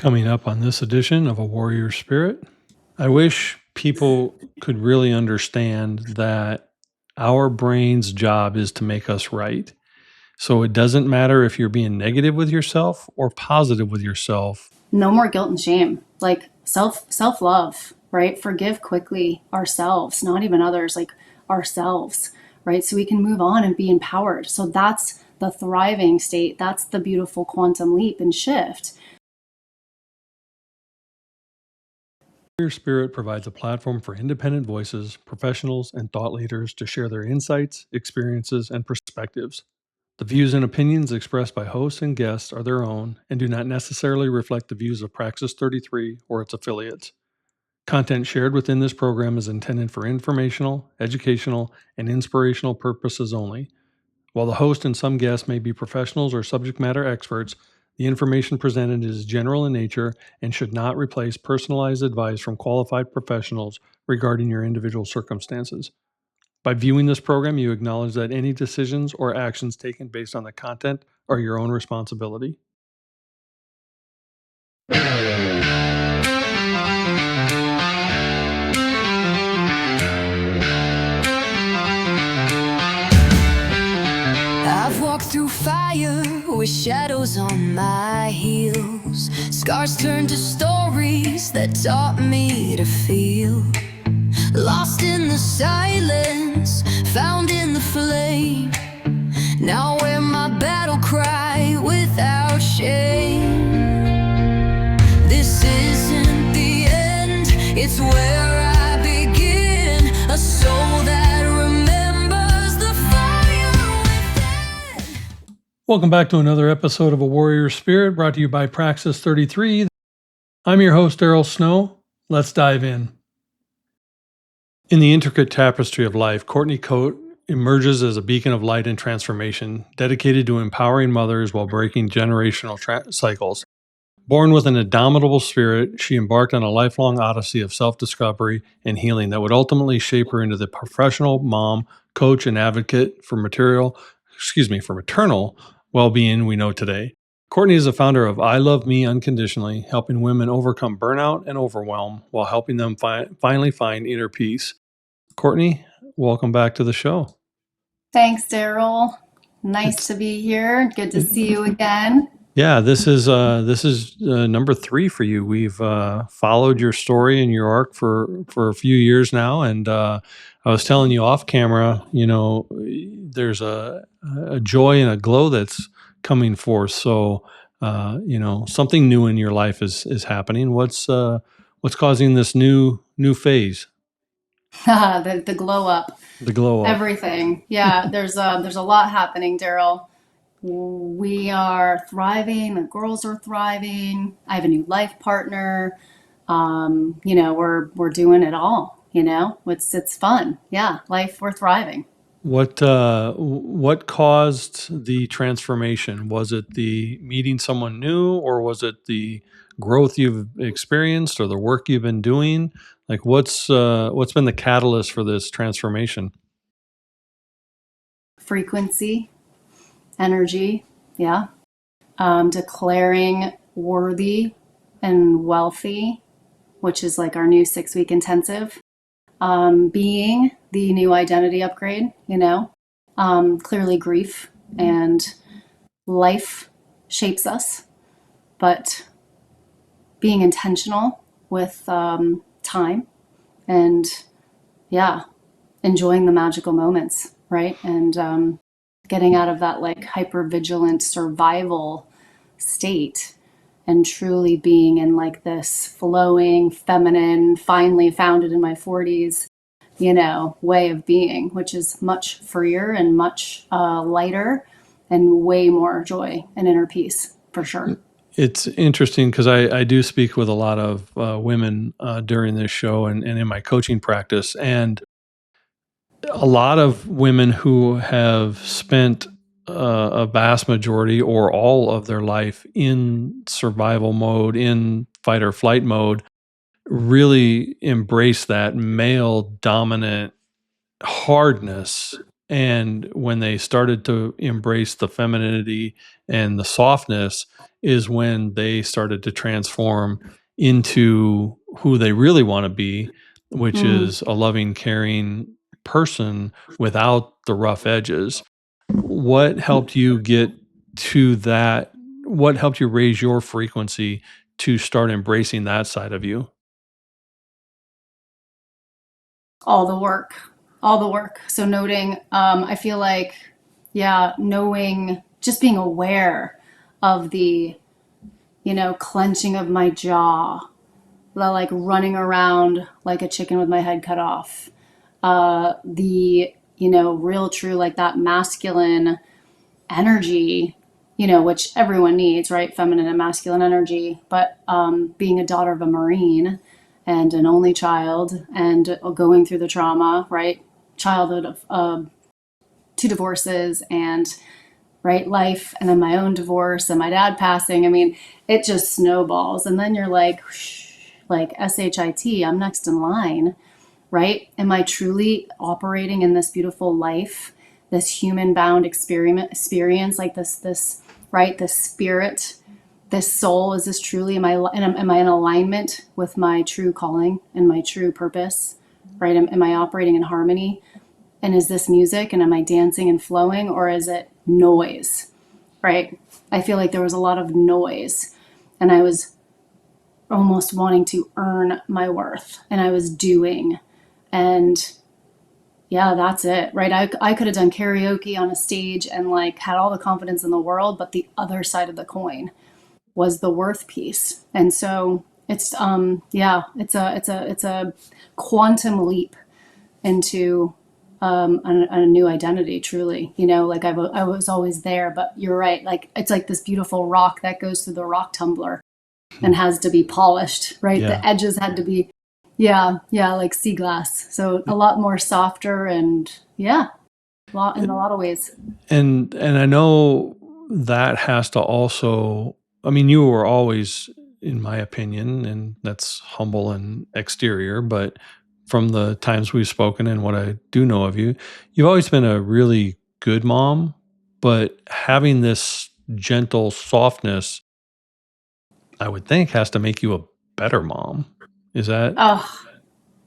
Coming up on this edition of A Warrior Spirit, I wish people could really understand that our brain's job is to make us right. So it doesn't matter if you're being negative with yourself or positive with yourself. No more guilt and shame. Like self-love, right? Forgive quickly ourselves, not even others, like ourselves, right? So we can move on and be empowered. So that's the thriving state. That's the beautiful quantum leap and shift. Warrior Spirit provides a platform for independent voices, professionals, and thought leaders to share their insights, experiences, and perspectives. The views and opinions expressed by hosts and guests are their own and do not necessarily reflect the views of Praxis 33 or its affiliates. Content shared within this program is intended for informational, educational, and inspirational purposes only. While the host and some guests may be professionals or subject matter experts, the information presented is general in nature and should not replace personalized advice from qualified professionals regarding your individual circumstances. By viewing this program, you acknowledge that any decisions or actions taken based on the content are your own responsibility. I've walked through fire with shadows on my heels. Scars turned to stories that taught me to feel. Lost in the silence, found in the flame. Now wear my battle cry without shame. This isn't the end, it's where I begin. A soul that remembers the fire within. Welcome back to another episode of A Warrior Spirit, brought to you by Praxis 33. I'm your host, Daryl Snow. Let's dive in. In the intricate tapestry of life, Courtney Cote emerges as a beacon of light and transformation, dedicated to empowering mothers while breaking generational cycles. Born with an indomitable spirit, she embarked on a lifelong odyssey of self-discovery and healing that would ultimately shape her into the professional mom, coach, and advocate for maternal well-being we know today. Courtney is the founder of I Love Me Unconditionally, helping women overcome burnout and overwhelm while helping them finally find inner peace. Courtney, welcome back to the show. Thanks, Daryl. Nice to be here. Good to see you again. Yeah, this is number 3 for you. We've followed your story and your arc for a few years now, and I was telling you off camera, there's a joy and a glow that's coming forth. So, something new in your life is happening. What's causing this new phase? The glow up. The glow up. Everything. Yeah, there's a lot happening, Daryl. We are thriving. The girls are thriving. I have a new life partner. We're doing it all. It's fun. Yeah, life. We're thriving. What caused the transformation? Was it the meeting someone new, or was it the growth you've experienced, or the work you've been doing? Like, what's been the catalyst for this transformation? Frequency, energy. Yeah. Declaring worthy and wealthy, which is like our new 6-week intensive. Being the new identity upgrade, clearly grief and life shapes us, but being intentional with time and enjoying the magical moments, right? And getting out of that like hyper-vigilant survival state and truly being in like this flowing, feminine, finally founded in my 40s, way of being, which is much freer and much lighter and way more joy and inner peace, for sure. It's interesting because I do speak with a lot of women during this show and in my coaching practice, and a lot of women who have spent a vast majority or all of their life in survival mode, in fight or flight mode, really embrace that male dominant hardness And when they started to embrace the femininity and the softness is when they started to transform into who they really want to be, which Mm. is a loving, caring person without the rough edges. What helped you get to that? What helped you raise your frequency to start embracing that side of you? All the work, all the work. So noting, I feel like, yeah, knowing, just being aware of the, clenching of my jaw, the like running around like a chicken with my head cut off. The, real true, like that masculine energy, which everyone needs, right? Feminine and masculine energy. But being a daughter of a Marine and an only child and going through the trauma, right? Childhood of two divorces and right life, and then my own divorce and my dad passing. I mean, it just snowballs. And then you're like, like SHIT, I'm next in line, right? Am I truly operating in this beautiful life, this human bound experience, like this, right? This spirit, this soul, is this truly, am I in alignment with my true calling and my true purpose, right? Am I operating in harmony? And is this music, and am I dancing and flowing, or is it noise, right? I feel like there was a lot of noise, and I was almost wanting to earn my worth, and I was doing. And yeah, that's it, right? I could have done karaoke on a stage and like had all the confidence in the world, but the other side of the coin was the worth piece. And so it's yeah, it's a quantum leap into a new identity, truly. Like I was always there, but you're right. Like it's like this beautiful rock that goes through the rock tumbler and has to be polished, right? Yeah. The edges had to be, yeah, like sea glass. So a lot more softer and yeah, in a lot of ways. And I know that has to also, I mean, you were always, in my opinion, and that's humble and exterior, but from the times we've spoken and what I do know of you, you've always been a really good mom, but having this gentle softness, I would think, has to make you a better mom. Is that? Oh,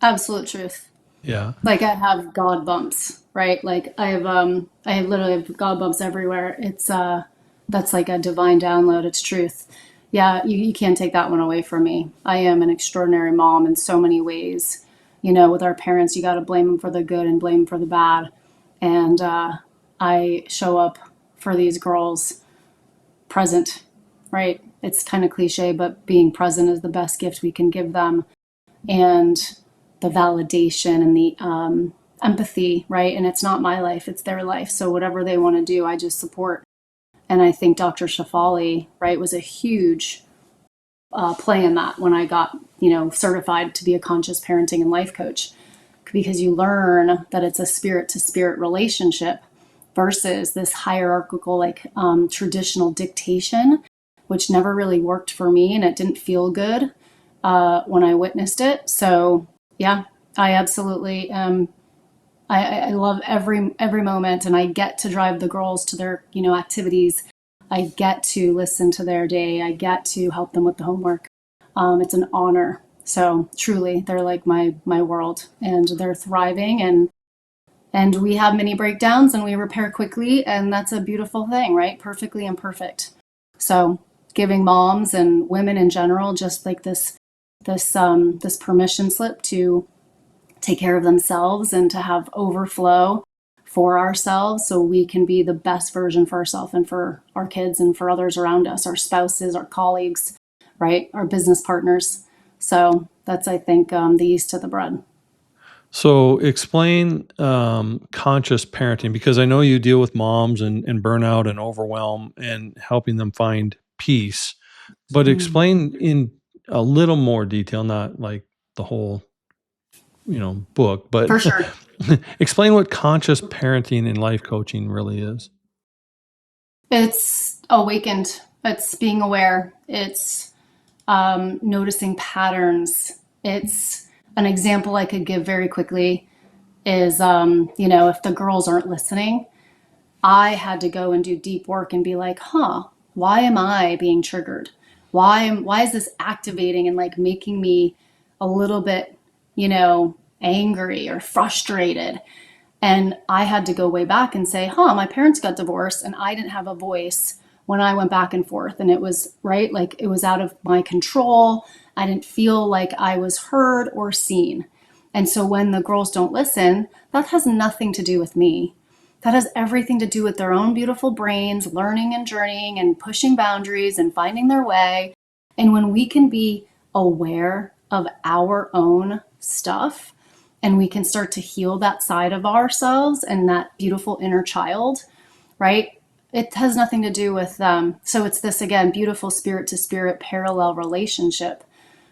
absolute truth. Yeah. Like I have God bumps, right? Like I literally have God bumps everywhere. It's that's like a divine download. It's truth. Yeah, you can't take that one away from me. I am an extraordinary mom in so many ways. With our parents, you got to blame them for the good and blame them for the bad. And I show up for these girls present, right? It's kind of cliche, but being present is the best gift we can give them. And the validation and the empathy, right? And it's not my life, it's their life. So whatever they want to do, I just support. And I think Dr. Shafali, right, was a huge play in that when I got, certified to be a conscious parenting and life coach, because you learn that it's a spirit to spirit relationship versus this hierarchical, like traditional dictation, which never really worked for me and it didn't feel good when I witnessed it. So yeah, I absolutely I love every moment, and I get to drive the girls to their activities. I get to listen to their day. I get to help them with the homework. It's an honor. So truly, they're like my world, and they're thriving, and we have many breakdowns, and we repair quickly, and that's a beautiful thing, right? Perfectly imperfect. So giving moms and women in general just like this permission slip to take care of themselves and to have overflow for ourselves so we can be the best version for ourselves and for our kids and for others around us, our spouses, our colleagues, right? Our business partners. So that's, I think, the yeast to the bread. So explain conscious parenting, because I know you deal with moms and burnout and overwhelm and helping them find peace, but explain in a little more detail, not like the whole, book, but For sure. explain what conscious parenting and life coaching really is. It's awakened. It's being aware. It's noticing patterns. It's an example I could give very quickly is, if the girls aren't listening, I had to go and do deep work and be like, why am I being triggered? Why is this activating and like making me a little bit, angry or frustrated? And I had to go way back and say, my parents got divorced and I didn't have a voice when I went back and forth. And it was right, like it was out of my control. I didn't feel like I was heard or seen. And so when the girls don't listen, that has nothing to do with me. That has everything to do with their own beautiful brains, learning and journeying and pushing boundaries and finding their way. And when we can be aware of our own stuff, and we can start to heal that side of ourselves and that beautiful inner child, right? It has nothing to do with so it's this, again, beautiful spirit to spirit parallel relationship.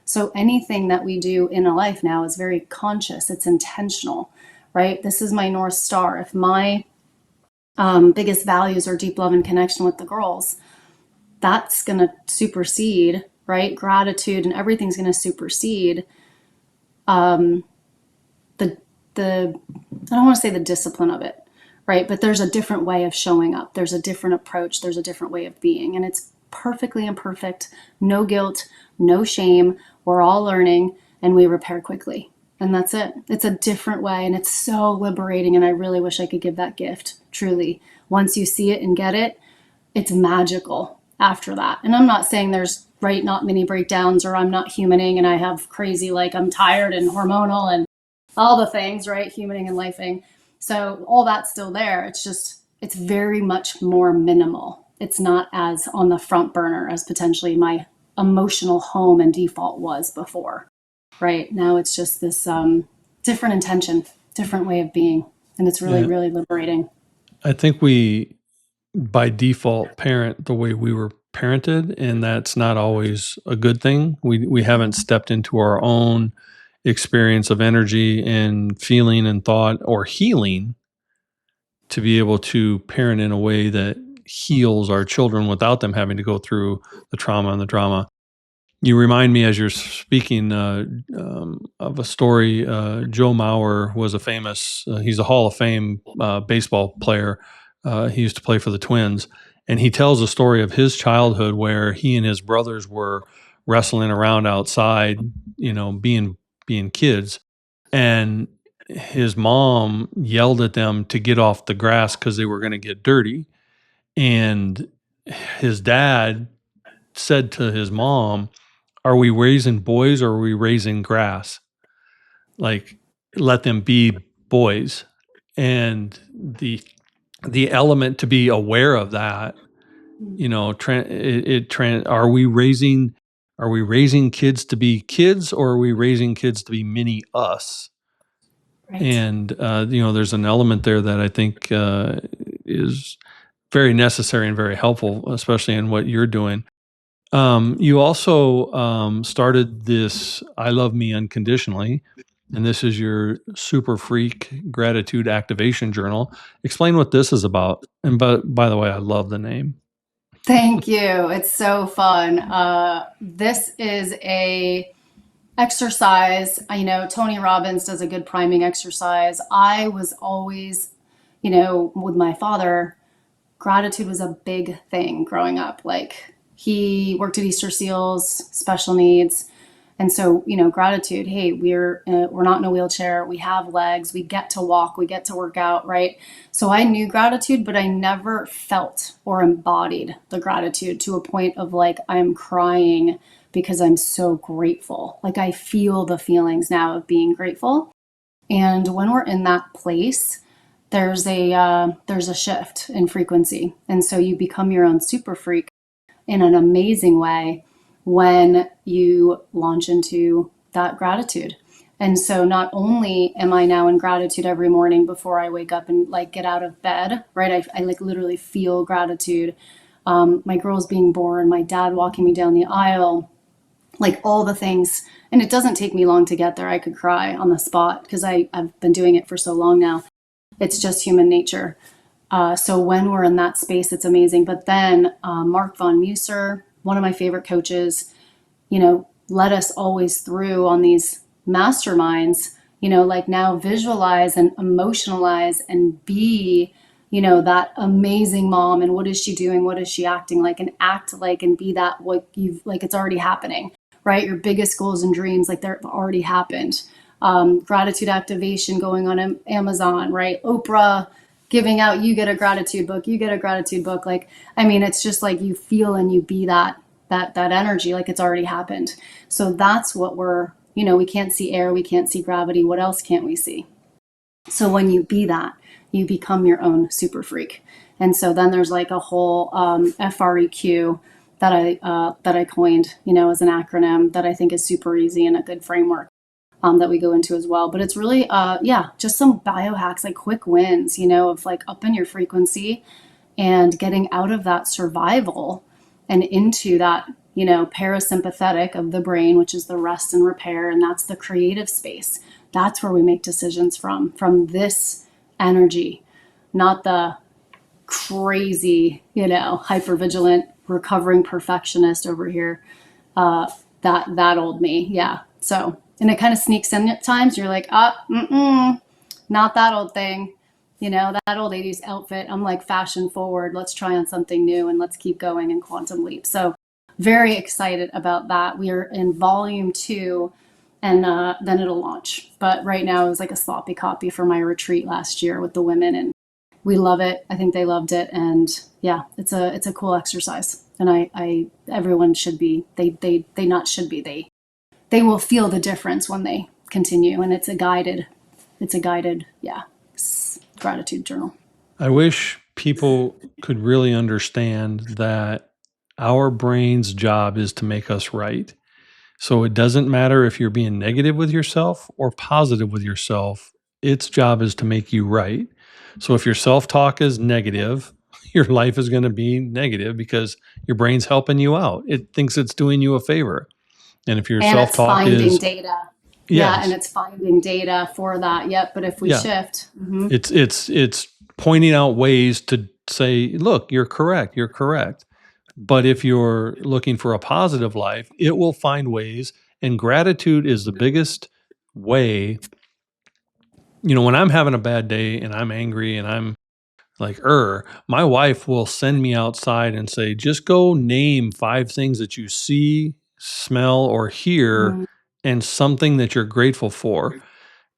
So anything that we do in a life now is very conscious. It's intentional, right? This is my North Star. If my biggest values are deep love and connection with the girls, that's going to supersede, right? Gratitude and everything's going to supersede the I don't want to say the discipline of it, right? But there's a different way of showing up. There's a different approach. There's a different way of being. And it's perfectly imperfect. No guilt, no shame. We're all learning and we repair quickly. And that's it. It's a different way. And it's so liberating. And I really wish I could give that gift, truly. Once you see it and get it, it's magical after that. And I'm not saying there's, right, not many breakdowns or I'm not humaning and I have crazy, like I'm tired and hormonal and all the things, right? Humaning and lifing. So all that's still there. It's just, it's very much more minimal. It's not as on the front burner as potentially my emotional home and default was before, right? Now it's just this different intention, different way of being. And it's really, really liberating. I think we, by default, parent the way we were parented, and that's not always a good thing. We haven't stepped into our own experience of energy and feeling and thought or healing to be able to parent in a way that heals our children without them having to go through the trauma and the drama. You remind me as you're speaking of a story. Joe Mauer was a famous, he's a Hall of Fame baseball player. He used to play for the Twins. And he tells a story of his childhood where he and his brothers were wrestling around outside, being kids. And his mom yelled at them to get off the grass because they were going to get dirty. And his dad said to his mom, "Are we raising boys or are we raising grass? Like, let them be boys." And the element to be aware of that, are we raising kids to be kids or are we raising kids to be mini us? Right. And there's an element there that I think is very necessary and very helpful, especially in what you're doing. You also started this I Love Me Unconditionally, and this is your Super Freak Gratitude Activation Journal. Explain what this is about. And by the way, I love the name. Thank you. It's so fun. This is a exercise. Tony Robbins does a good priming exercise. I was always, with my father, gratitude was a big thing growing up. Like, he worked at Easter Seals, special needs. And so, gratitude, hey, we're not in a wheelchair. We have legs. We get to walk. We get to work out, right? So I knew gratitude, but I never felt or embodied the gratitude to a point of like, I'm crying because I'm so grateful. Like, I feel the feelings now of being grateful. And when we're in that place, there's a shift in frequency. And so you become your own super freak in an amazing way when you launch into that gratitude. And so not only am I now in gratitude every morning before I wake up and like get out of bed, right? I like literally feel gratitude. My girls being born, my dad walking me down the aisle, like all the things. And it doesn't take me long to get there. I could cry on the spot because I've been doing it for so long now. It's just human nature. So when we're in that space, it's amazing. But then Mark von Musser, one of my favorite coaches, led us always through on these masterminds, like now visualize and emotionalize and be, that amazing mom. And what is she doing? What is she acting like? And act like and be that what you've like it's already happening, right? Your biggest goals and dreams, like they're already happened. Gratitude activation going on Amazon, right? Oprah giving out, you get a gratitude book, you get a gratitude book. Like, I mean, it's just like you feel and you be that energy, like it's already happened. So that's what we can't see air, we can't see gravity. What else can't we see? So when you be that, you become your own super freak. And so then there's like a whole FREQ that I coined, as an acronym that I think is super easy and a good framework that we go into as well. But it's really, just some biohacks, like quick wins, of like upping your frequency and getting out of that survival and into that, parasympathetic of the brain, which is the rest and repair. And that's the creative space. That's where we make decisions from this energy, not the crazy, hypervigilant, recovering perfectionist over here. That old me. Yeah. So, and it kind of sneaks in at times. You're like, not that old thing. That old 80s outfit. I'm like fashion forward. Let's try on something new and let's keep going in quantum leap. So very excited about that. We are in volume 2 and then it'll launch. But right now it was like a sloppy copy for my retreat last year with the women, and we love it. I think they loved it. And yeah, it's a cool exercise. And I everyone should be, they not should be, they will feel the difference when they continue. And it's a guided, gratitude journal. I wish people could really understand that our brain's job is to make us right. So it doesn't matter if you're being negative with yourself or positive with yourself. Its job is to make you right. So if your self-talk is negative, your life is going to be negative because your brain's helping you out. It thinks it's doing you a favor. And if your And it's self-talk finding is data. Yeah, yes, and it's finding data for that. Yep. But if we yeah, shift, it's pointing out ways to say, look, you're correct, you're correct. But if you're looking for a positive life, it will find ways. And gratitude is the biggest way. When I'm having a bad day and I'm angry and I'm like, my wife will send me outside and say, just go name 5 things that you see, smell, or hear, mm, and something that you're grateful for.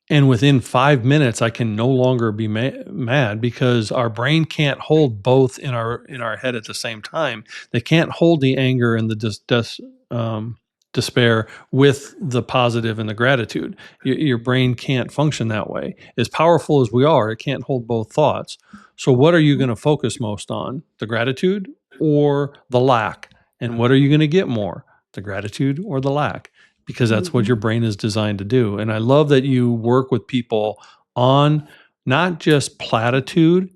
And within 5 minutes, I can no longer be mad because our brain can't hold both in our head at the same time. They can't hold the anger and the despair with the positive and the gratitude. Your brain can't function that way. As powerful as we are, it can't hold both thoughts. So what are you going to focus most on? The gratitude or the lack? And what are you going to get more? The gratitude or the lack? Because that's what your brain is designed to do. And I love that you work with people on not just platitude,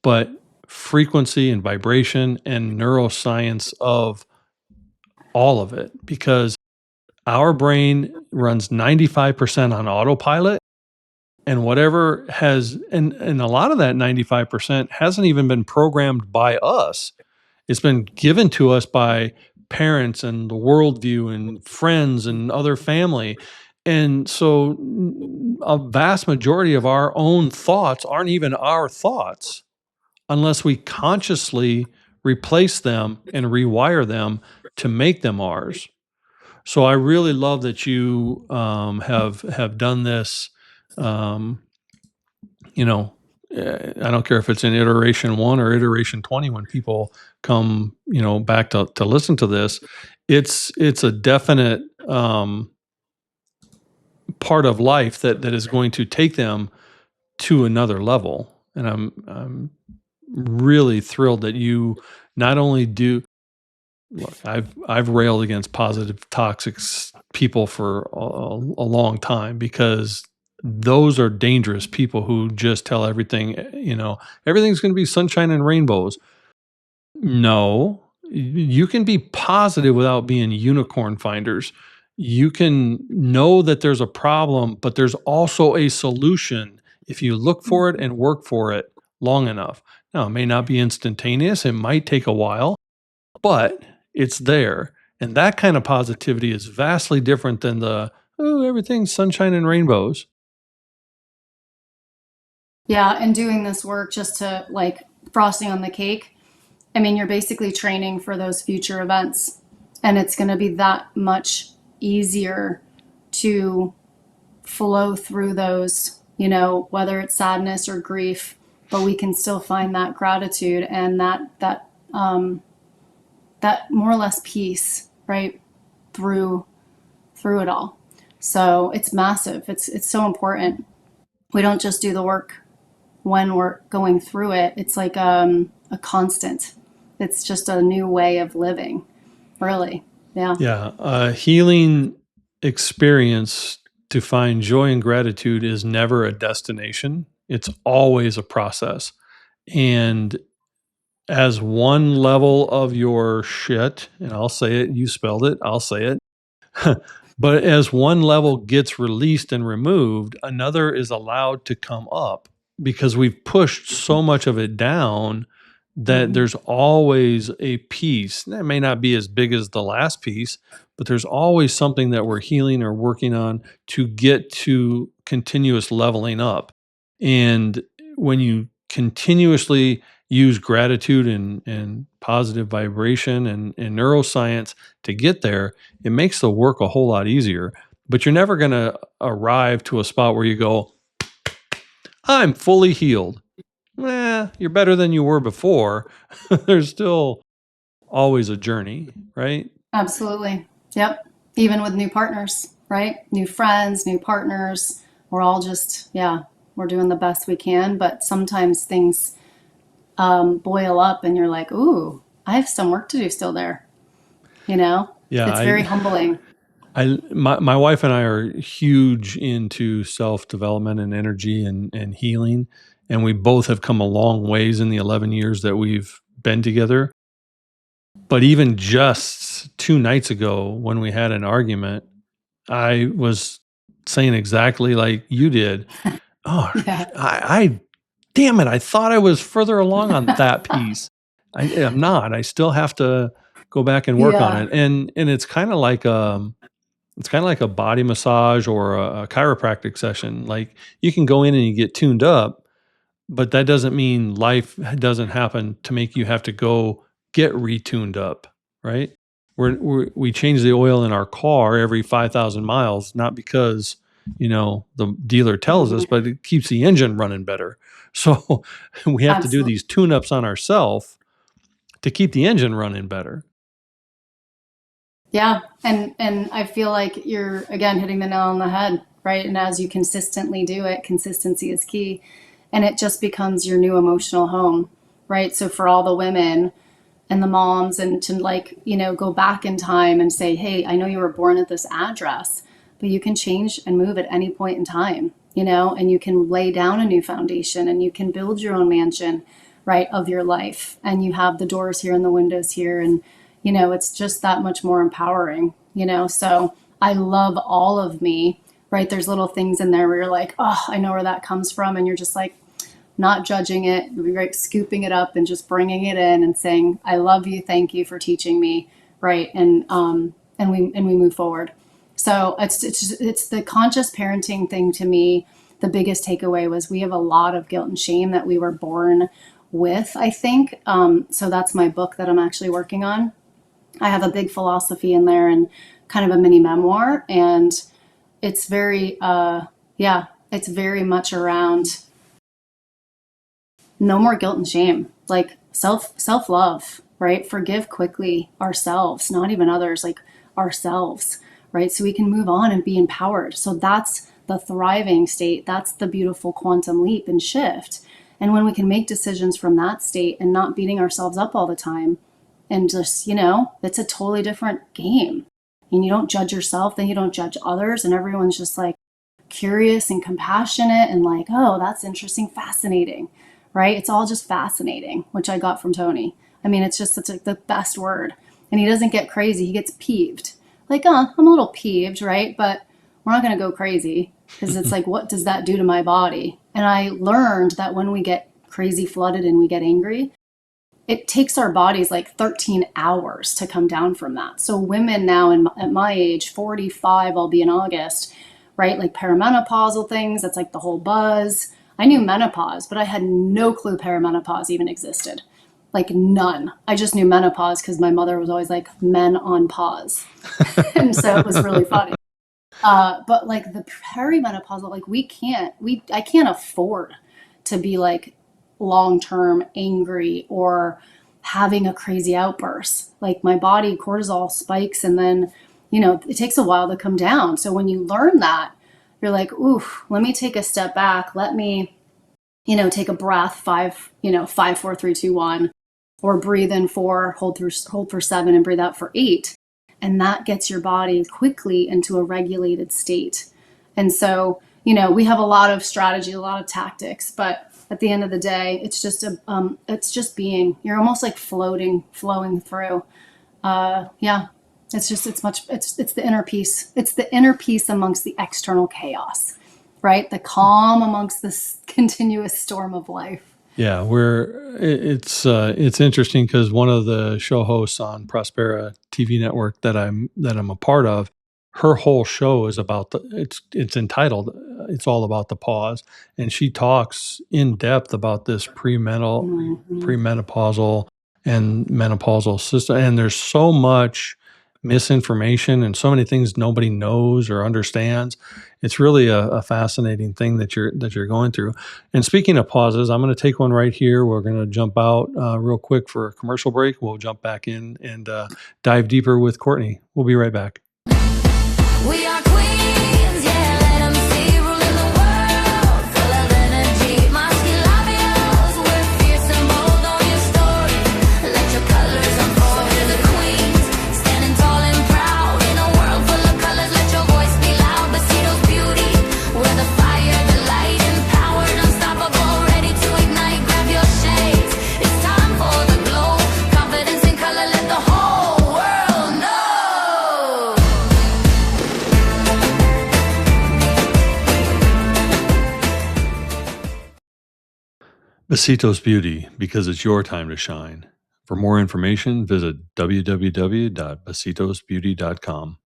but frequency and vibration and neuroscience of all of it, because our brain runs 95% on autopilot, and whatever has, and a lot of that 95% hasn't even been programmed by us. It's been given to us by parents and the worldview and friends and other family. And so a vast majority of our own thoughts aren't even our thoughts unless we consciously replace them and rewire them to make them ours. So I really love that you have done this. Um, I don't care if it's in iteration 1 or iteration 20. When people come, back to listen to this, it's a definite part of life that is going to take them to another level. And I'm really thrilled that you not only do. Look, I've railed against positive toxic people for a long time, because those are dangerous people who just tell everything, everything's going to be sunshine and rainbows. No, you can be positive without being unicorn finders. You can know that there's a problem, but there's also a solution if you look for it and work for it long enough. Now, it may not be instantaneous. It might take a while, but it's there. And that kind of positivity is vastly different than the, oh, everything's sunshine and rainbows. Yeah, and doing this work just to like frosting on the cake. I mean, you're basically training for those future events, and it's going to be that much easier to flow through those, whether it's sadness or grief, but we can still find that gratitude and that more or less peace, right? Through it all. So it's massive. It's so important. We don't just do the work when we're going through it. It's like a constant. It's just a new way of living, really. Yeah. Yeah, a healing experience to find joy and gratitude is never a destination. It's always a process. And as one level of your shit, and I'll say it, you spelled it, I'll say it. But as one level gets released and removed, another is allowed to come up because we've pushed so much of it down that Mm-hmm. there's always a piece that may not be as big as the last piece, but there's always something that we're healing or working on to get to continuous leveling up. And when you continuously use gratitude and positive vibration and neuroscience to get there, it makes the work a whole lot easier. But you're never going to arrive to a spot where you go, I'm fully healed. You're better than you were before. There's still always a journey, right? Absolutely. Yep. Even with new partners, right? New friends, new partners. We're all just, yeah, we're doing the best we can. But sometimes things boil up and you're like, ooh, I have some work to do still there. You know, Yeah, it's very humbling. my wife and I are huge into self development and energy and healing, and we both have come a long ways in the 11 years that we've been together. But even just 2 nights ago, when we had an argument, I was saying exactly like you did. Oh, Yeah. I damn it! I thought I was further along on that piece. I'm not. I still have to go back and work on Yeah. it, and it's kind of like a body massage or a chiropractic session. Like you can go in and you get tuned up, but that doesn't mean life doesn't happen to make you have to go get retuned up, right? We change the oil in our car every 5,000 miles, not because, the dealer tells us, Hmm. but it keeps the engine running better. So we have to do Absolutely. these tune ups on ourselves to keep the engine running better. Yeah, and I feel like you're again hitting the nail on the head, right? And as you consistently do it, consistency is key, and it just becomes your new emotional home, right? So for all the women and the moms and to like, go back in time and say, "Hey, I know you were born at this address, but you can change and move at any point in time, and you can lay down a new foundation and you can build your own mansion, right, of your life. And you have the doors here and the windows here and it's just that much more empowering, So I love all of me, right? There's little things in there where you're like, oh, I know where that comes from. And you're just like, not judging it, right? Scooping it up and just bringing it in and saying, I love you. Thank you for teaching me. Right. And we move forward. So it's the conscious parenting thing to me. The biggest takeaway was we have a lot of guilt and shame that we were born with, I think. So that's my book that I'm actually working on. I have a big philosophy in there and kind of a mini memoir. And it's very, yeah, it's very much around no more guilt and shame, like self love, right? Forgive quickly ourselves, not even others, like ourselves, right? So we can move on and be empowered. So that's the thriving state. That's the beautiful quantum leap and shift. And when we can make decisions from that state and not beating ourselves up all the time, and just, it's a totally different game. And you don't judge yourself, then you don't judge others, and everyone's just like curious and compassionate and like, oh, that's interesting, fascinating, right? It's all just fascinating, which I got from Tony. I mean, it's just the best word. And he doesn't get crazy, he gets peeved. Like, oh, I'm a little peeved, right? But we're not going to go crazy because it's like, what does that do to my body? And I learned that when we get crazy flooded and we get angry, it takes our bodies like 13 hours to come down from that. So women now at my age, 45, I'll be in August, right? Like perimenopausal things. That's like the whole buzz. I knew menopause, but I had no clue perimenopause even existed. Like none. I just knew menopause because my mother was always like, men on pause. And so it was really funny. But like the perimenopausal, like I can't afford to be like long-term angry or having a crazy outburst. Like my body cortisol spikes and then, it takes a while to come down. So when you learn that, you're like, ooh, let me take a step back. Let me, take a breath, 5, 4, 3, 2, 1, or breathe in 4, hold for 7 and breathe out for 8. And that gets your body quickly into a regulated state. And so, we have a lot of strategy, a lot of tactics, but at the end of the day, it's just being, you're almost like flowing through. Yeah, it's the inner peace. It's the inner peace amongst the external chaos, right? The calm amongst this continuous storm of life. Yeah, it's interesting because one of the show hosts on Prospera TV network that I'm a part of, her whole show is about it's entitled "It's All About the Pause," and she talks in depth about this premenopausal and menopausal system. And there's so much misinformation and so many things nobody knows or understands. It's really a fascinating thing that you're going through. And speaking of pauses, I'm going to take one right here. We're going to jump out real quick for a commercial break. We'll jump back in and dive deeper with Courtney. We'll be right back. We are queens, yeah, let 'em see, ruling the world, full of energy, Moscow, we're fierce and bold on your story, let your colors unfold, we're the queens, standing tall and proud, in a world full of colors, let your voice be loud, Besitos beauty, we're the fire, the light, empowered, unstoppable, ready to ignite, grab your shades, it's time for the glow, confidence in color, let the whole world know. Besitos Beauty, because it's your time to shine. For more information, visit www.besitosbeauty.com.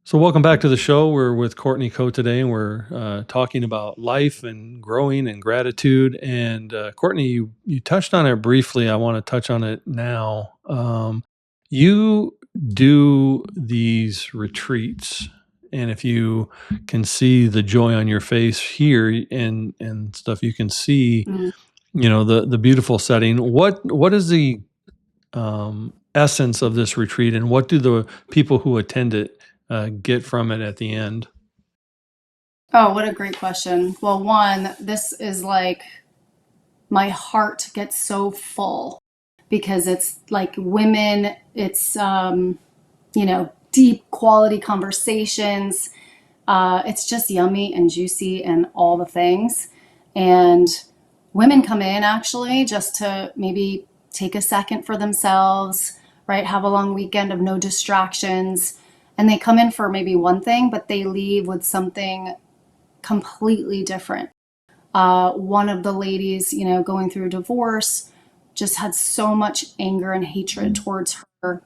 So welcome back to the show. We're with Courtney Cote today, and we're talking about life and growing and gratitude. And Courtney, you touched on it briefly. I want to touch on it now. You do these retreats, and if you can see the joy on your face here and stuff, you can see the beautiful setting. What is the essence of this retreat, and what do the people who attend it get from it at the end? Oh, what a great question. Well, one, this is like my heart gets so full because it's like women, it's, deep quality conversations. It's just yummy and juicy and all the things. And women come in actually just to maybe take a second for themselves, right? Have a long weekend of no distractions. And they come in for maybe one thing, but they leave with something completely different. One of the ladies, going through a divorce, just had so much anger and hatred towards her,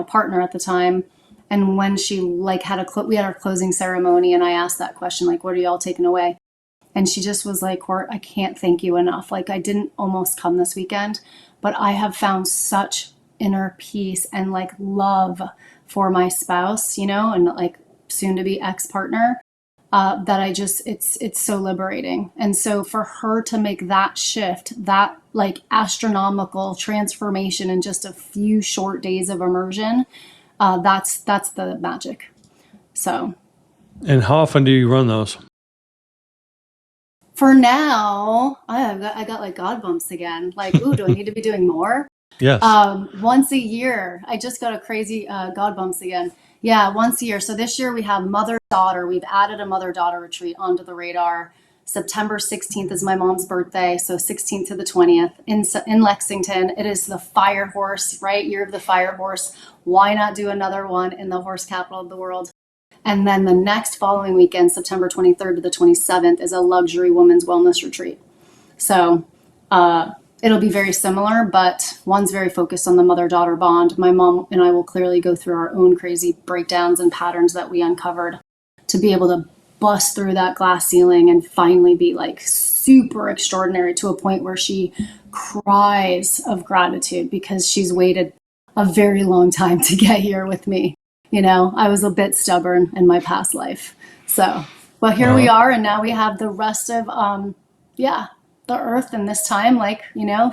partner at the time. And when she we had our closing ceremony, and I asked that question, like, what are y'all taking away? And she just was like, Court, I can't thank you enough. Like, I didn't almost come this weekend, but I have found such inner peace and like love for my spouse, and like soon to be ex-partner, that it's so liberating. And so for her to make that shift, that like astronomical transformation in just a few short days of immersion, that's the magic. So. And how often do you run those? For now, I got like God bumps again. Like, ooh, do I need to be doing more? Yes. Once a year. I just got a crazy God bumps again. Yeah, once a year. So this year we have mother-daughter. We've added a mother-daughter retreat onto the radar. September 16th is my mom's birthday, so 16th to the 20th in Lexington. It is the Fire Horse, right? Year of the Fire Horse. Why not do another one in the horse capital of the world? And then the next following weekend, September 23rd to the 27th, is a luxury women's wellness retreat. So it'll be very similar, but one's very focused on the mother-daughter bond. My mom and I will clearly go through our own crazy breakdowns and patterns that we uncovered to be able to bust through that glass ceiling and finally be like super extraordinary, to a point where she cries of gratitude because she's waited a very long time to get here with me. I was a bit stubborn in my past life. So, but here we are, and now we have the rest of, the earth, and this time, like,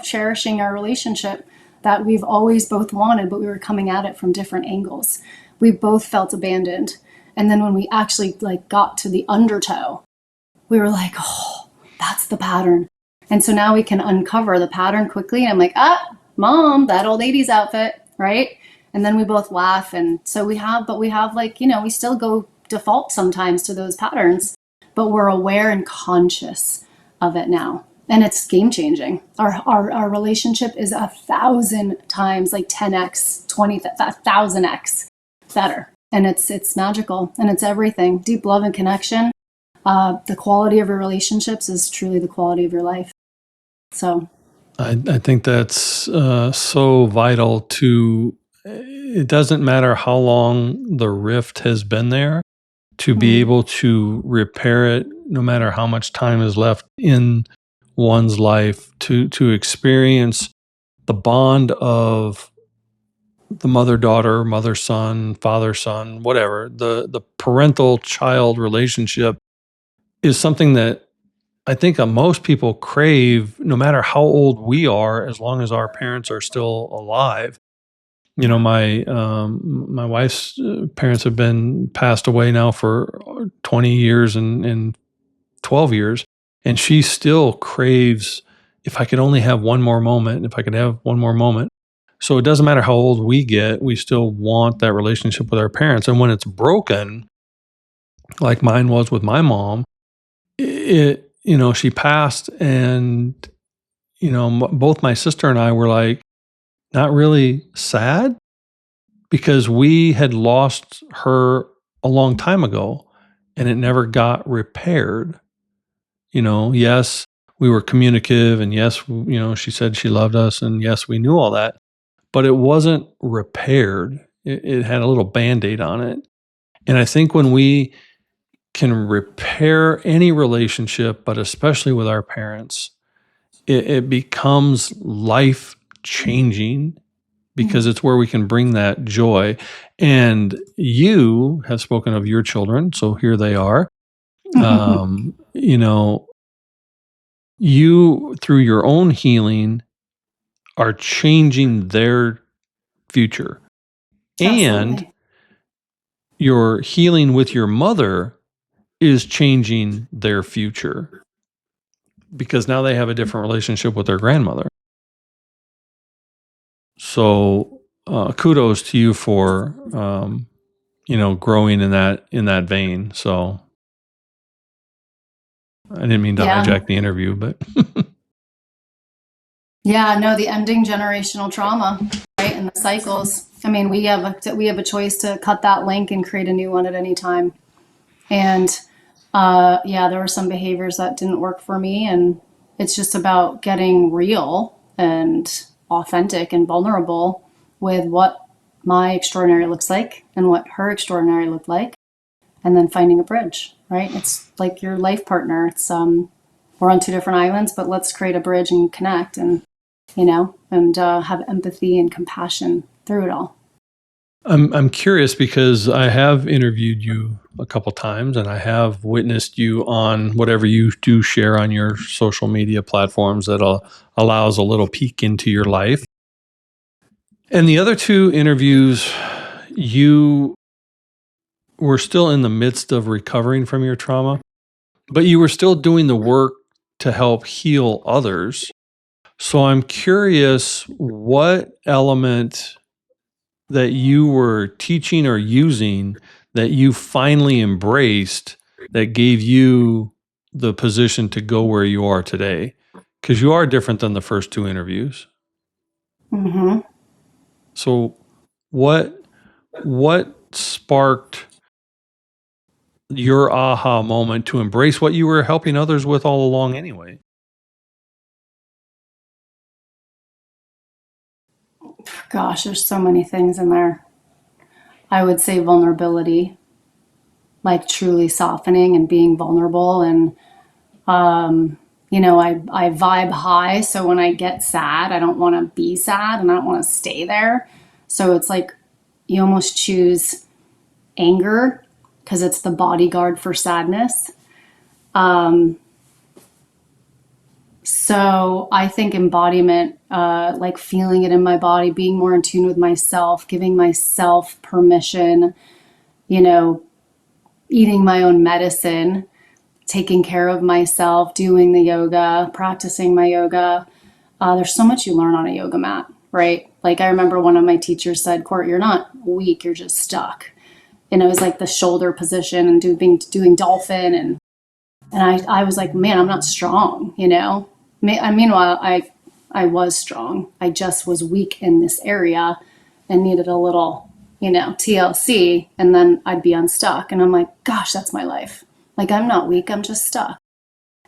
cherishing our relationship that we've always both wanted, but we were coming at it from different angles. We both felt abandoned. And then when we actually like got to the undertow, we were like, oh, that's the pattern. And so now we can uncover the pattern quickly. And I'm like, Mom, that old 80s outfit, right? And then we both laugh. And so we have like, we still go default sometimes to those patterns, but we're aware and conscious of it now. And it's game changing. Our relationship is 1,000 times, like 10x, 1,000x better. And it's magical, and it's everything. Deep love and connection. The quality of your relationships is truly the quality of your life. So I think that's so vital to, it doesn't matter how long the rift has been there, to be able to repair it, no matter how much time is left in one's life, to experience the bond of the mother-daughter, mother-son, father-son, whatever, the parental-child relationship is something that I think most people crave, no matter how old we are, as long as our parents are still alive. My wife's parents have been passed away now for 20 years and 12 years, and she still craves, if I could only have one more moment, if I could have one more moment. So it doesn't matter how old we get, we still want that relationship with our parents. And when it's broken, like mine was with my mom, she passed, and, both my sister and I were like, not really sad, because we had lost her a long time ago and it never got repaired. Yes, we were communicative, and yes, she said she loved us, and yes, we knew all that, but it wasn't repaired. It had a little Band-Aid on it. And I think when we can repair any relationship, but especially with our parents, it becomes life changing, because it's where we can bring that joy. And you have spoken of your children, so here they are. You, through your own healing, are changing their future. absolutely. And your healing with your mother is changing their future, because now they have a different relationship with their grandmother. So kudos to you for growing in that vein. So I didn't mean to hijack the interview, but yeah, no, the ending generational trauma, right, and the cycles. I mean, we have a choice to cut that link and create a new one at any time. And there were some behaviors that didn't work for me, and it's just about getting real and authentic and vulnerable with what my extraordinary looks like and what her extraordinary looked like, and then finding a bridge, right? It's like your life partner. It's we're on two different islands, but let's create a bridge and connect, and have empathy and compassion through it all. I'm curious, because I have interviewed you a couple times, and I have witnessed you on whatever you do share on your social media platforms that allows a little peek into your life. And the other two interviews, you were still in the midst of recovering from your trauma, but you were still doing the work to help heal others. So I'm curious what element that you were teaching or using that you finally embraced that gave you the position to go where you are today, because you are different than the first two interviews. Mm-hmm. So what sparked your aha moment to embrace what you were helping others with all along anyway? Gosh, there's so many things in there. I would say vulnerability, like truly softening and being vulnerable, and I vibe high. So when I get sad, I don't want to be sad and I don't want to stay there. So it's like you almost choose anger because it's the bodyguard for sadness. So I think embodiment, like feeling it in my body, being more in tune with myself, giving myself permission, you know, eating my own medicine, taking care of myself, doing the yoga, practicing my yoga. There's so much you learn on a yoga mat, right? Like I remember one of my teachers said, Court, you're not weak, you're just stuck. And it was like the shoulder position and doing dolphin. And I was like, man, I'm not strong, Meanwhile, I was strong. I just was weak in this area and needed a little, TLC, and then I'd be unstuck. And I'm like, gosh, that's my life. Like, I'm not weak, I'm just stuck.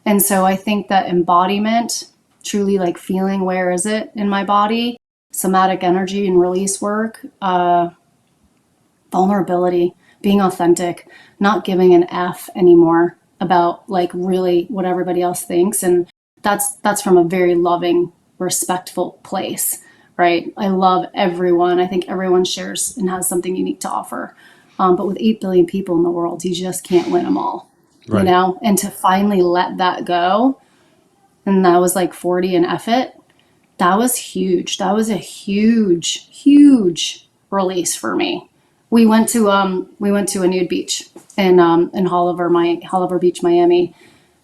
And so I think that embodiment, truly like feeling where is it in my body, somatic energy and release work, vulnerability, being authentic, not giving an F anymore about like really what everybody else thinks. And that's from a very loving, respectful place, right? I love everyone. I think everyone shares and has something unique to offer. But with 8 billion people in the world, you just can't win them all, Right. And to finally let that go. And that was like 40 and F it. That was huge. That was a huge, huge release for me. We went to a nude beach in Holliver Beach, Miami,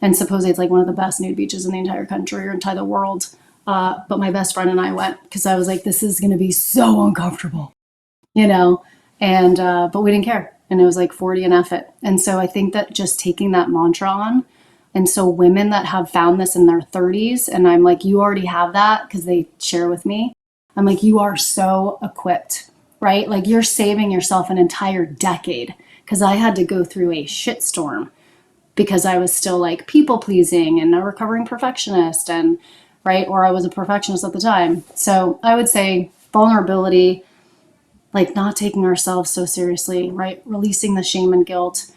and supposedly it's like one of the best nude beaches in the entire country or entire world. But my best friend and I went because I was like, this is going to be so uncomfortable, and but we didn't care, and it was like 40 and F it. And so I think that just taking that mantra on. And so women that have found this in their 30s, and I'm like, you already have that because they share with me. I'm like, you are so equipped, right? Like you're saving yourself an entire decade because I had to go through a shitstorm because I was still like people pleasing and a recovering perfectionist and right, or I was a perfectionist at the time. So I would say vulnerability, like not taking ourselves so seriously, right? Releasing the shame and guilt,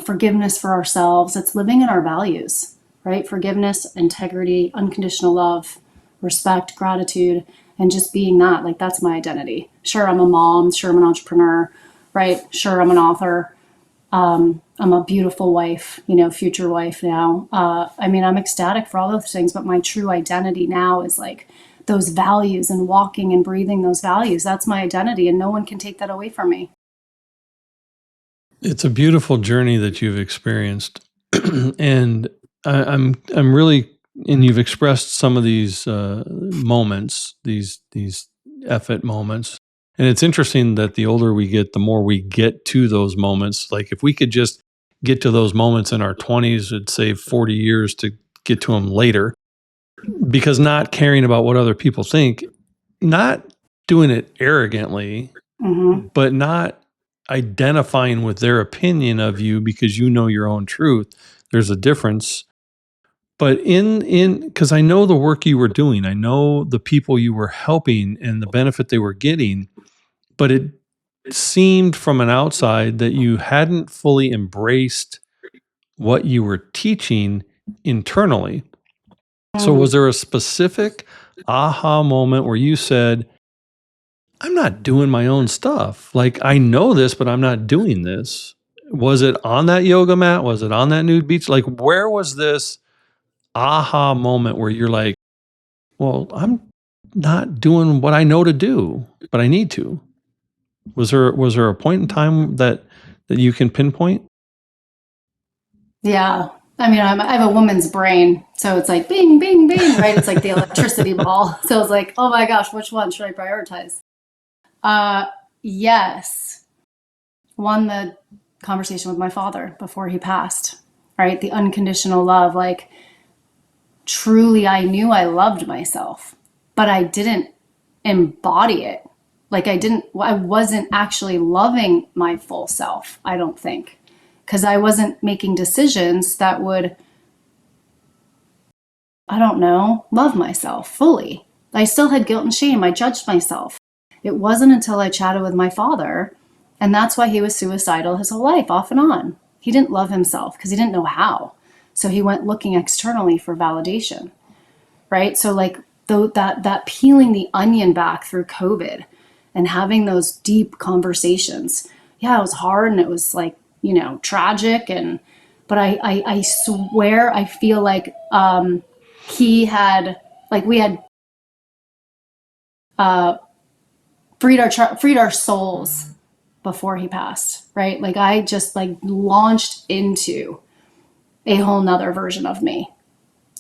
forgiveness for ourselves. It's living in our values, right? Forgiveness, integrity, unconditional love, respect, gratitude, and just being that. Like that's my identity. Sure, I'm a mom. Sure, I'm an entrepreneur, right? Sure, I'm an author. I'm a beautiful wife, future wife now. I'm ecstatic for all those things, but my true identity now is like those values and walking and breathing those values. That's my identity, and no one can take that away from me. It's a beautiful journey that you've experienced, and I'm really, and you've expressed some of these moments, these effort moments, and it's interesting that the older we get, the more we get to those moments. Like if we could just get to those moments in our 20s, it'd save 40 years to get to them later. Because not caring about what other people think, not doing it arrogantly, but not identifying with their opinion of you because you know your own truth. There's a difference. But because I know the work you were doing, I know the people you were helping and the benefit they were getting, but it seemed from an outside that you hadn't fully embraced what you were teaching internally. So was there a specific aha moment where you said, I'm not doing my own stuff. Like I know this, but I'm not doing this. Was it on that yoga mat? Was it on that nude beach? Like where was this aha moment where you're like, well, I'm not doing what I know to do, but I need to? Was there a point in time that you can pinpoint? Yeah. I have a woman's brain, so it's like bing, bing, bing, right? It's like the electricity ball. So it's like, oh my gosh, which one should I prioritize? Yes. One, the conversation with my father before he passed, right? The unconditional love. Like, truly, I knew I loved myself, but I didn't embody it. Like, I wasn't actually loving my full self, I don't think, because I wasn't making decisions that would, I don't know, love myself fully. I still had guilt and shame. I judged myself. It wasn't until I chatted with my father, and that's why he was suicidal his whole life, off and on. He didn't love himself because he didn't know how. So he went looking externally for validation, right? So like that peeling the onion back through COVID and having those deep conversations. Yeah, it was hard and it was like, tragic. But I swear, I feel like we had freed our souls before he passed, right? Like I just like launched into a whole nother version of me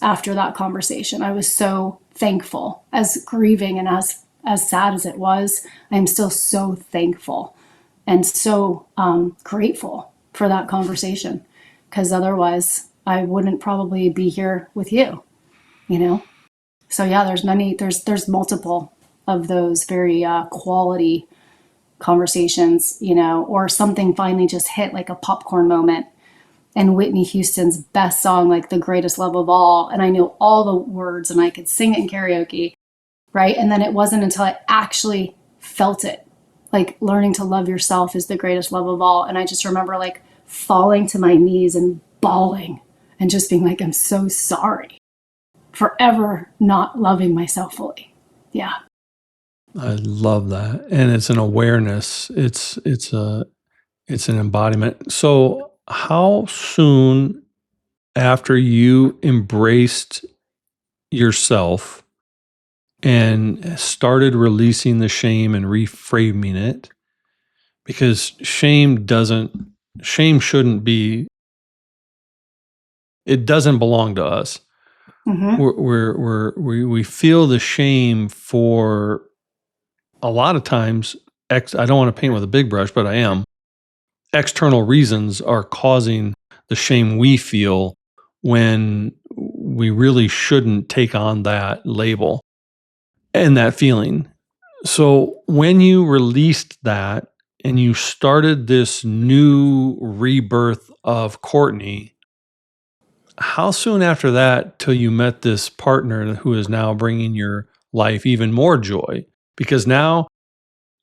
after that conversation. I was so thankful, as grieving and as sad as it was. I am still so thankful and so grateful for that conversation, because otherwise I wouldn't probably be here with you, So yeah, there's multiple of those very quality conversations, or something finally just hit like a popcorn moment. And Whitney Houston's best song, like The Greatest Love of All. And I knew all the words and I could sing it in karaoke, right? And then it wasn't until I actually felt it, like learning to love yourself is the greatest love of all. And I just remember like falling to my knees and bawling and just being like, I'm so sorry for ever not loving myself fully. Yeah. I love that. And it's an awareness. It's an embodiment. So how soon after you embraced yourself and started releasing the shame and reframing it, because shame shouldn't be, it doesn't belong to us. Mm-hmm. We feel the shame for a lot of times. I don't want to paint with a big brush, but I am. External reasons are causing the shame we feel when we really shouldn't take on that label and that feeling. So when you released that and you started this new rebirth of Courtney, how soon after that till you met this partner who is now bringing your life even more joy? Because now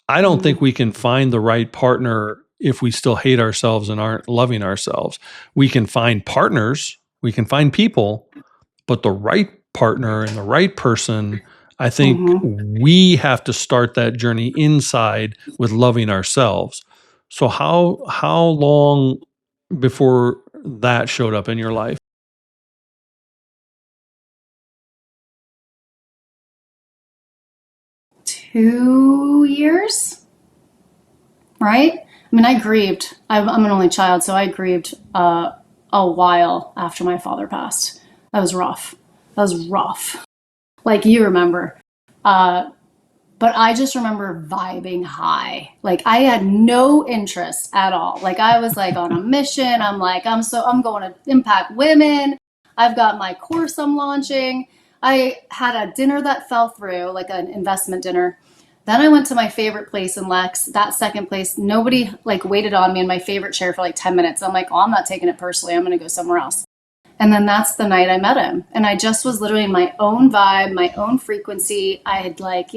I don't think we can find the right partner if we still hate ourselves and aren't loving ourselves. We can find partners, we can find people, but the right partner and the right person, I think we have to start that journey inside with loving ourselves. So how long before that showed up in your life? 2 years, right? I mean, I grieved. I'm an only child, so I grieved a while after my father passed. That was rough. Like you remember. But I just remember vibing high. Like I had no interest at all. Like I was like on a mission. I'm like, I'm going to impact women. I've got my course I'm launching. I had a dinner that fell through, like an investment dinner. Then I went to my favorite place in Lex. That second place, nobody like waited on me in my favorite chair for like 10 minutes. I'm like, oh, I'm not taking it personally. I'm going to go somewhere else. And then that's the night I met him. And I just was literally in my own vibe, my own frequency. I had like,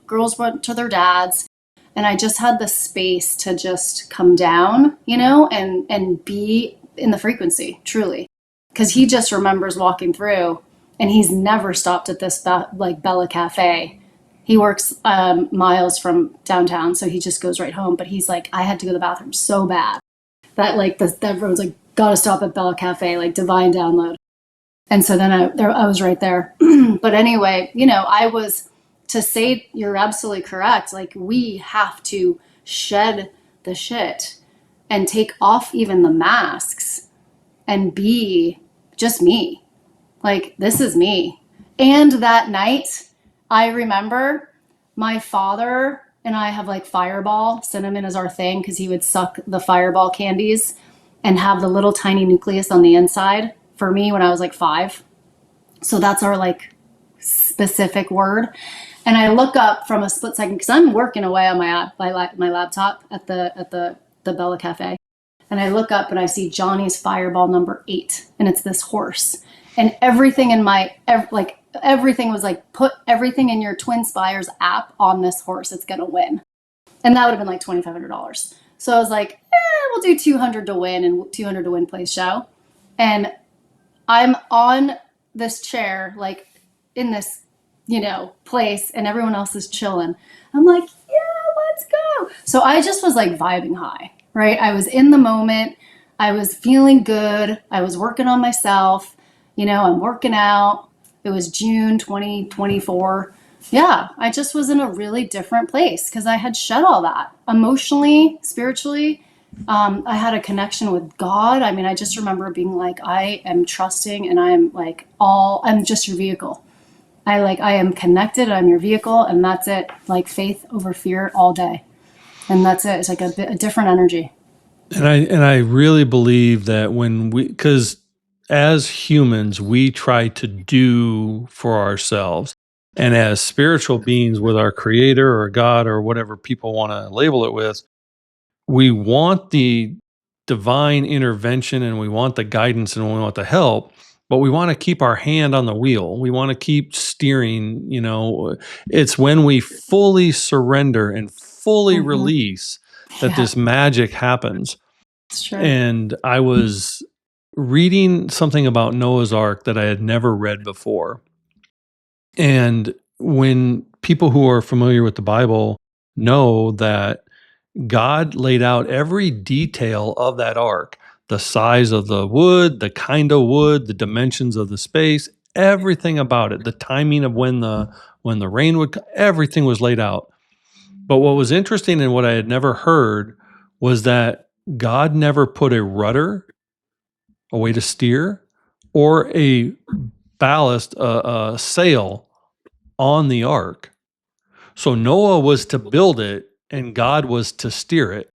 girls went to their dads. And I just had the space to just come down, and be in the frequency, truly. Because he just remembers walking through, and he's never stopped at this like Bella Cafe. He works miles from downtown, so he just goes right home. But he's like, I had to go to the bathroom so bad that like everyone's like, gotta stop at Bella Cafe, like divine download. And so then I was right there. But anyway, I was to say, you're absolutely correct. Like we have to shed the shit and take off even the masks and be just me. Like this is me. And that night, I remember my father and I have like Fireball. Cinnamon is our thing because he would suck the Fireball candies and have the little tiny nucleus on the inside for me when I was like 5. So that's our like specific word. And I look up from a split second because I'm working away on my laptop at the Bella Cafe. And I look up and I see Johnny's Fireball number 8. And it's this horse. And everything in everything was like, put everything in your Twin Spires app on this horse. It's going to win. And that would have been like $2,500. So I was like, we'll do 200 to win and 200 to win plays show. And I'm on this chair, like in this, place, and everyone else is chilling. I'm like, yeah, let's go. So I just was like vibing high, right? I was in the moment. I was feeling good. I was working on myself. I'm working out. It was June 2024. Yeah, I just was in a really different place because I had shed all that emotionally, spiritually. I had a connection with God. I mean, I just remember being like, I am trusting and I'm just your vehicle. I am connected. I'm your vehicle, and that's it. Like faith over fear all day. And that's it. It's like a different energy. And I really believe that because as humans, we try to do for ourselves. And as spiritual beings with our creator or God or whatever people want to label it with, we want the divine intervention and we want the guidance and we want the help, but we want to keep our hand on the wheel. We want to keep steering. It's when we fully surrender and fully release that Yeah, this magic happens. it's true. And I was reading something about Noah's Ark that I had never read before. And when people who are familiar with the Bible know that God laid out every detail of that ark, the size of the wood, the kind of wood, the dimensions of the space, everything about it, the timing of when the rain would, everything was laid out. But what was interesting and what I had never heard was that God never put a rudder, a way to steer, or a ballast, a sail on the ark. So Noah was to build it and God was to steer it.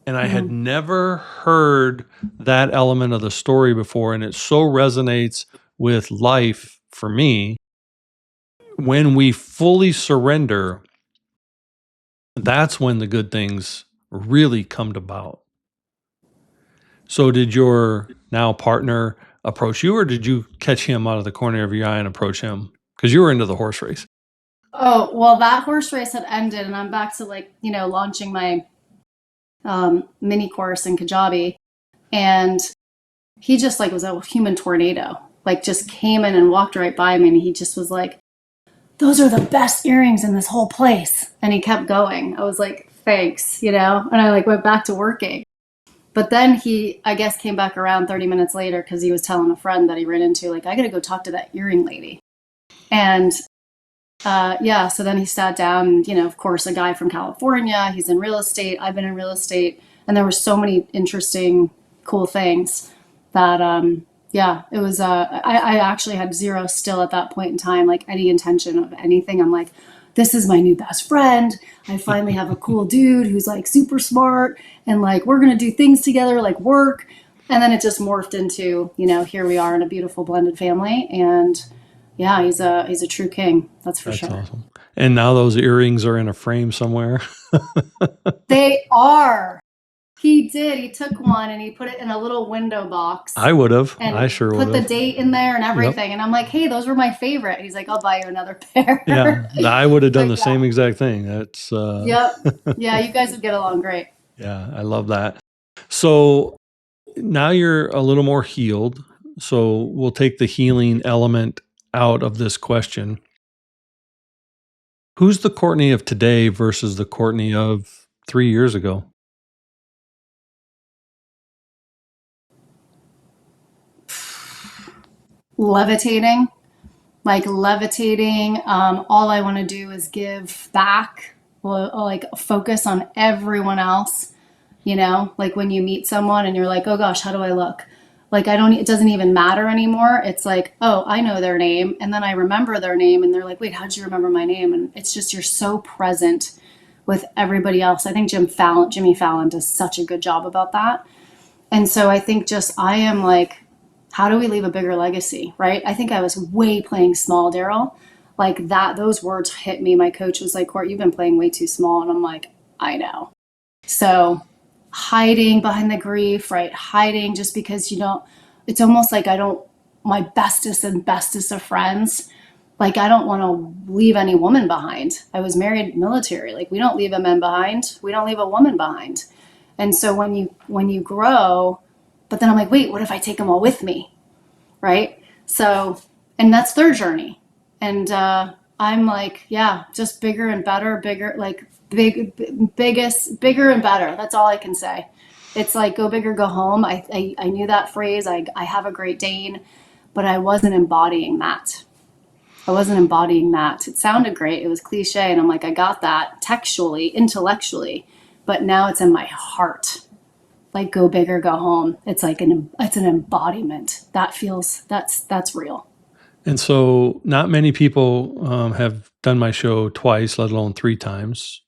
And I had never heard that element of the story before. And it so resonates with life for me. When we fully surrender, that's when the good things really come about. So did your now partner approach you, or did you catch him out of the corner of your eye and approach him? Because you were into the horse race. Oh, well, that horse race had ended, and I'm back to launching my mini course in Kajabi. And he just was a human tornado, just came in and walked right by me. And he just was like, those are the best earrings in this whole place. And he kept going. I was like, thanks, and I went back to working. But then he, I guess, came back around 30 minutes later because he was telling a friend that he ran into, I got to go talk to that earring lady. And so then he sat down, and, of course, a guy from California, he's in real estate. I've been in real estate. And there were so many interesting, cool things that, it was, I actually had zero still at that point in time, any intention of anything. I'm like, this is my new best friend. I finally have a cool dude who's super smart, and we're going to do things together, work. And then it just morphed into, here we are in a beautiful blended family. And yeah, he's a true king. That's That's sure. awesome. And now those earrings are in a frame somewhere. They are. He did. He took one and he put it in a little window box. I would have. And I sure would put have. the date in there and everything. Yep. And I'm like, hey, those were my favorite. He's like, I'll buy you another pair. Yeah, I would have done the same exact thing. That's Yep. Yeah, you guys would get along great. Yeah, I love that. So now you're a little more healed. So we'll take the healing element out of this question. Who's the Courtney of today versus the Courtney of 3 years ago? Levitating. All I want to do is give back, focus on everyone else. When you meet someone and you're like, oh gosh, how do I look? It doesn't even matter anymore. It's like, oh, I know their name. And then I remember their name and they're like, wait, how'd you remember my name? And it's just, you're so present with everybody else. I think Jimmy Fallon does such a good job about that. And so I think I am how do we leave a bigger legacy, right? I think I was way playing small, Daryl. Those words hit me. My coach was like, Court, you've been playing way too small. And I'm like, I know. So hiding behind the grief, right? Hiding just because it's almost like my bestest of friends, I don't want to leave any woman behind. I was married military. We don't leave a man behind. We don't leave a woman behind. And so when you grow, but then I'm like, wait, what if I take them all with me? right? So, and that's their journey. And I'm like, yeah, just bigger and better, bigger, like biggest, bigger and better. That's all I can say. It's like go big or go home. I knew that phrase. I have a Great Dane, but I wasn't embodying that. I wasn't embodying that. It sounded great. It was cliche. And I'm like, I got that textually, intellectually, but now it's in my heart. Like go big or go home. It's like it's an embodiment. That feels, that's real. And so not many people have done my show twice, let alone 3 times.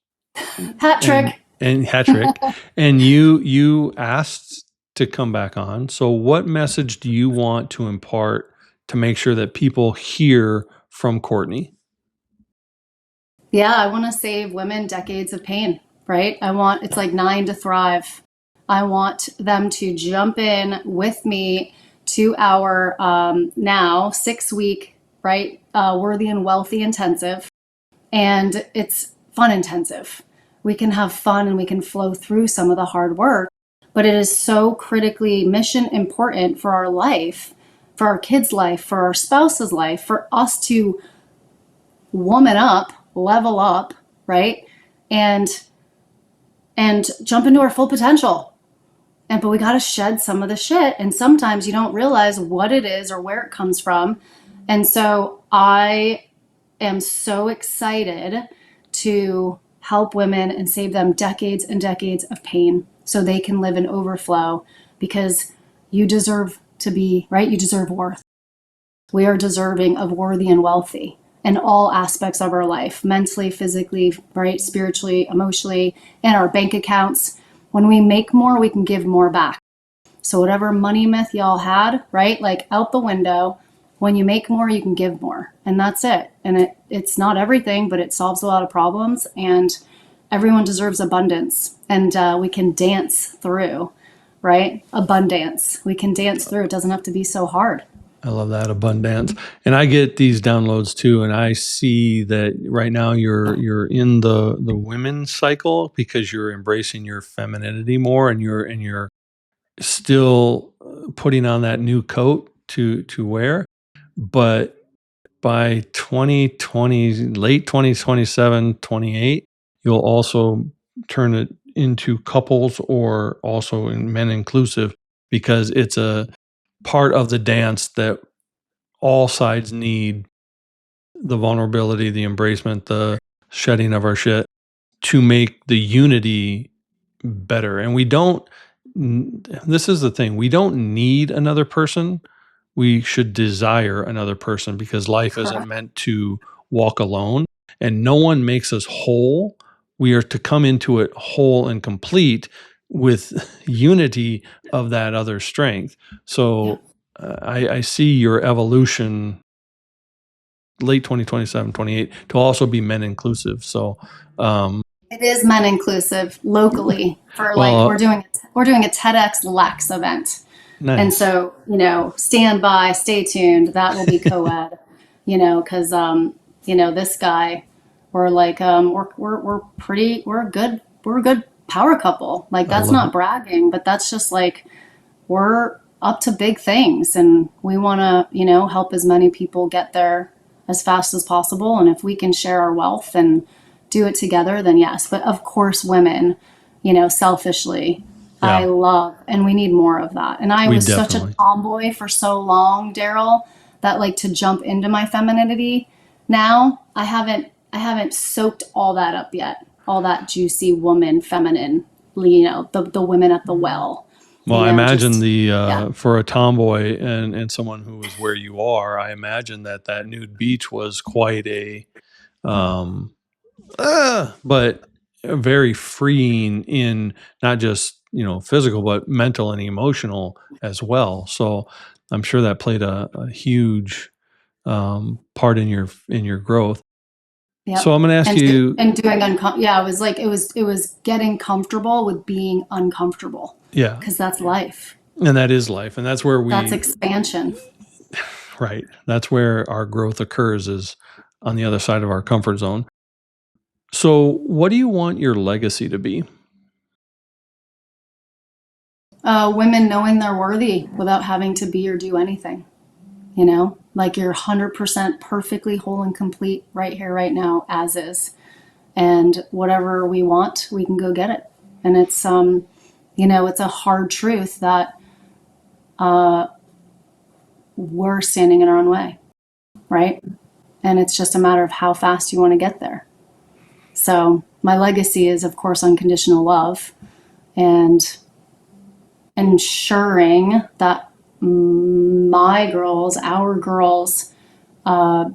Hat trick. And hat trick. And you asked to come back on. So what message do you want to impart to make sure that people hear from Courtney? Yeah, I want to save women decades of pain, right? It's like 9 to Thrive. I want them to jump in with me to our now 6-week, right? Worthy and Wealthy intensive. And it's fun intensive. We can have fun and we can flow through some of the hard work, but it is so critically mission important for our life, for our kids' life, for our spouse's life, for us to woman up, level up, right? And jump into our full potential. But we got to shed some of the shit. And sometimes you don't realize what it is or where it comes from. And so I am so excited to help women and save them decades and decades of pain so they can live in overflow, because you deserve to be, right? You deserve worth. We are deserving of worthy and wealthy in all aspects of our life, mentally, physically, right? Spiritually, emotionally, and our bank accounts. When we make more, we can give more back. So whatever money myth y'all had, right? Like out the window. When you make more, you can give more. And that's it. And it's not everything, but it solves a lot of problems. And everyone deserves abundance. And we can dance through, right? Abundance. We can dance through. It doesn't have to be so hard. I love that, abundance. And I get these downloads too, and I see that right now you're in the women's cycle because you're embracing your femininity more, and you're still putting on that new coat to wear. But by 2020, late 2027, 28, you'll also turn it into couples or also in men inclusive, because it's a part of the dance that all sides need: the vulnerability, the embracement, the shedding of our shit to make the unity better. And this is the thing, we don't need another person. We should desire another person, because life isn't meant to walk alone, and no one makes us whole. We are to come into it whole and complete with unity of that other strength. So I see your evolution late 2027, 28 to also be men inclusive. So it is men inclusive locally for well, we're doing a TEDx Lex event. nice. And so, stand by, stay tuned. That will be co-ed, because, this guy, we're like, we're a good power couple. Like, that's not bragging, but that's just like, we're up to big things, and we want to, help as many people get there as fast as possible. And if we can share our wealth and do it together, then yes. But of course, women, selfishly, I love, and we need more of that. And I was such a tomboy for so long, Daryl, that like to jump into my femininity now, I haven't soaked all that up yet. All that juicy woman, feminine, the women at the well. Well, I imagine for a tomboy and someone who is where you are, I imagine that nude beach was quite a, but very freeing in not just physical but mental and emotional as well. So I'm sure that played a huge part in your growth. Yep. So I'm going to ask you, and doing it was like it was getting comfortable with being uncomfortable. Yeah, because that's life, and that is life, and that's where that's expansion. Right, that's where our growth occurs, is on the other side of our comfort zone. So what do you want your legacy to be? Women knowing they're worthy without having to be or do anything. you know, like you're 100% perfectly whole and complete right here, right now, as is. And whatever we want, we can go get it. And it's, you know, it's a hard truth that we're standing in our own way, right? And it's just a matter of how fast you want to get there. So my legacy is, of course, unconditional love and ensuring that my girls, our girls, are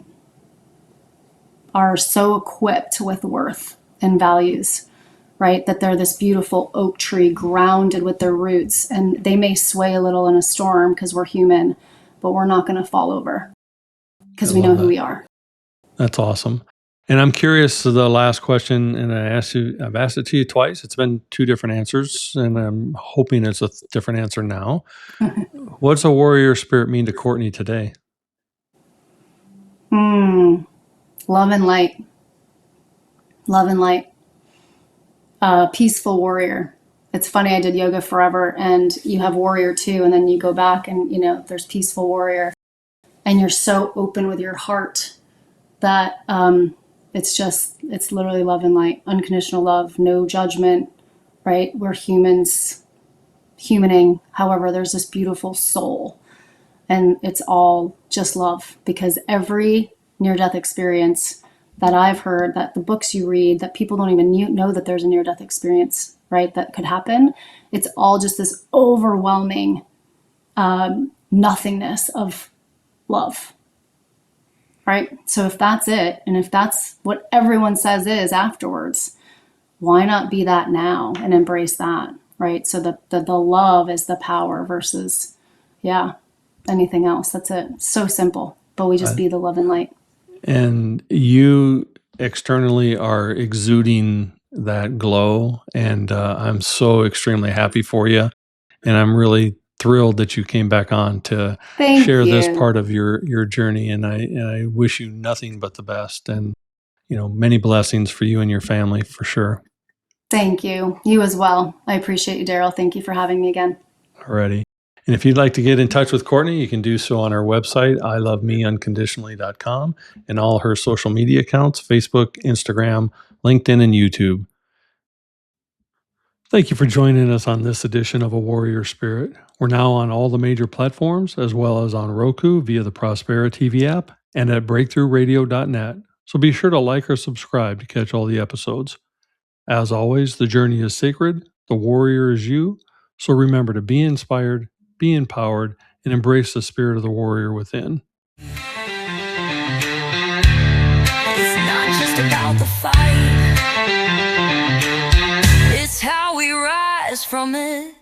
so equipped with worth and values, right? That they're this beautiful oak tree grounded with their roots, and they may sway a little in a storm because we're human, but we're not going to fall over because we know who we are. That's awesome. And I'm curious, the last question, and I've asked it to you twice. It's been two different answers, and I'm hoping it's a different answer now. What's a warrior spirit mean to Courtney today? Love and light. Love and light. Peaceful warrior. It's funny, I did yoga forever, and you have warrior two, and then you go back and, you know, there's peaceful warrior. And you're so open with your heart that it's literally love and light, unconditional love, no judgment, right? We're humans, humaning. However, there's this beautiful soul, and it's all just love, because every near-death experience that I've heard, that the books you read, that people don't even know that there's a near-death experience, right, that could happen. It's all just this overwhelming nothingness of love. Right? So if that's it, and if that's what everyone says is afterwards, why not be that now and embrace that, right? So the love is the power versus, anything else. That's it. So simple, but we just be the love and light. And you externally are exuding that glow, and I'm so extremely happy for you. And I'm really thrilled that you came back on to share this part of your journey. And I wish you nothing but the best, and, you know, many blessings for you and your family, for sure. Thank you. You as well. I appreciate you, Daryl. Thank you for having me again. Alrighty. And if you'd like to get in touch with Courtney, you can do so on our website, ilovemeunconditionally.com, and all her social media accounts, Facebook, Instagram, LinkedIn, and YouTube. Thank you for joining us on this edition of A Warrior Spirit. We're now on all the major platforms, as well as on Roku via the Prospera TV app and at breakthroughradio.net. So be sure to like or subscribe to catch all the episodes. As always, the journey is sacred, the warrior is you. So remember to be inspired, be empowered, and embrace the spirit of the warrior within. It's not just about the fight, it's how we rise from it.